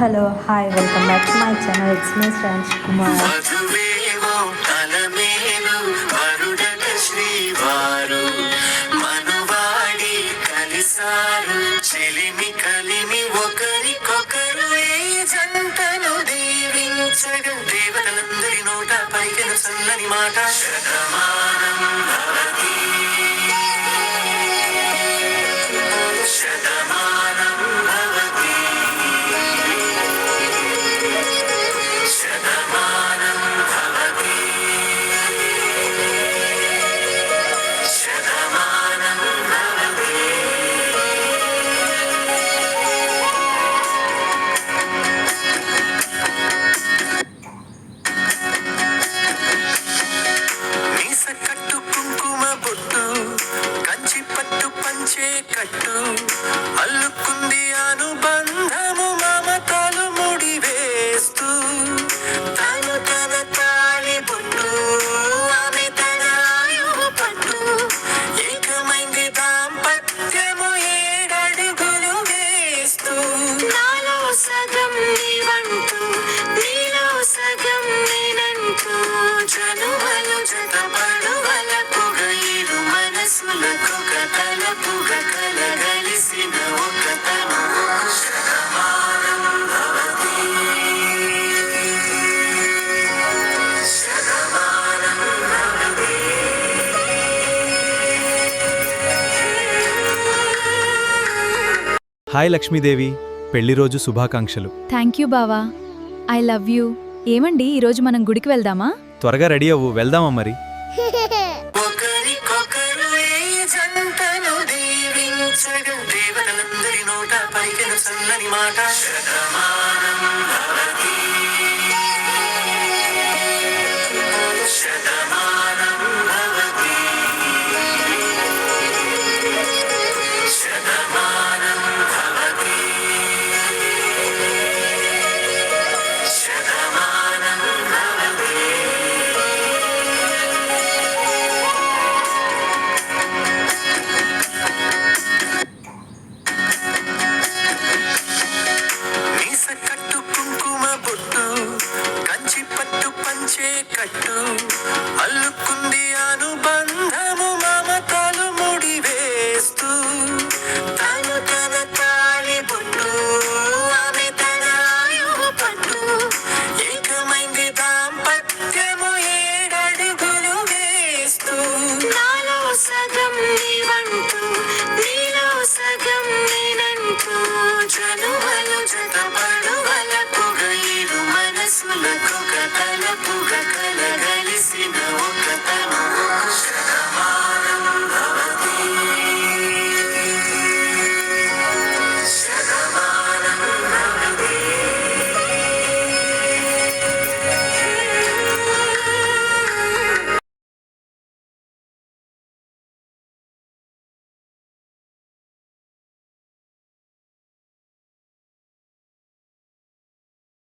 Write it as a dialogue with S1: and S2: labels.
S1: Hello, hi, welcome back to my channel. It's me, Sranj Kumar.
S2: దేవతలందరి నోట పలికెను సన్నని మాట శతమానం భవతి శతమానం భవతి శతమానం భవతి శతమానం భవతి. మీస కట్టు కుంకుమ బొట్టు కంచి పట్టు పంచే కట్టు అల్లుకుంది అనుబంధము మమతలు ముడి వేస్తూ తను తన తాళి బొట్టు ఆమె తన ఆయువు పట్టు ఏకమైంది దాంపత్యము ఏడడుగులు వేస్తూ నాలో సగం నీవంటూ నీలో సగం నేనంటూ జనుమలు జతపడువల పొగయిరు మనసులకు కథలపుగ కలగలిసిన ఒక తను శతమానం భవతి శతమానం భవతి.
S3: హాయ్ లక్ష్మీదేవి, పెళ్లి రోజు శుభాకాంక్షలు.
S4: థ్యాంక్ యూ బావా. I love you. ఏమండి ఈరోజు మనం గుడికి వెళ్దామా?
S3: త్వరగా రెడీ అవ్వు, వెళ్దామా మరి?
S2: ఒకరికొకరు ఈ జంటను దీవించగా దేవతలందరి నోట పలికెను సన్నని మాట శతమానం భవతి శతమానం భవతి శతమానం భవతి శతమానం భవతి. మీస కట్టు కుంకుమ బొట్టు కంచి పట్టు పంచే కట్టు అల్లుకుంది అనుబంధము మమతలు ముడి వేస్తూ తను తన తాళి బొట్టు ఆమె తన ఆయువు పట్టు ఏకమైంది దాంపత్యము ఏడడుగులు వేస్తూ నాలో సగం నీవంటూ నీలో సగం నేనంటూ జనుమలు జతపడువల పొగయిరు మనసులకు కథలపుగ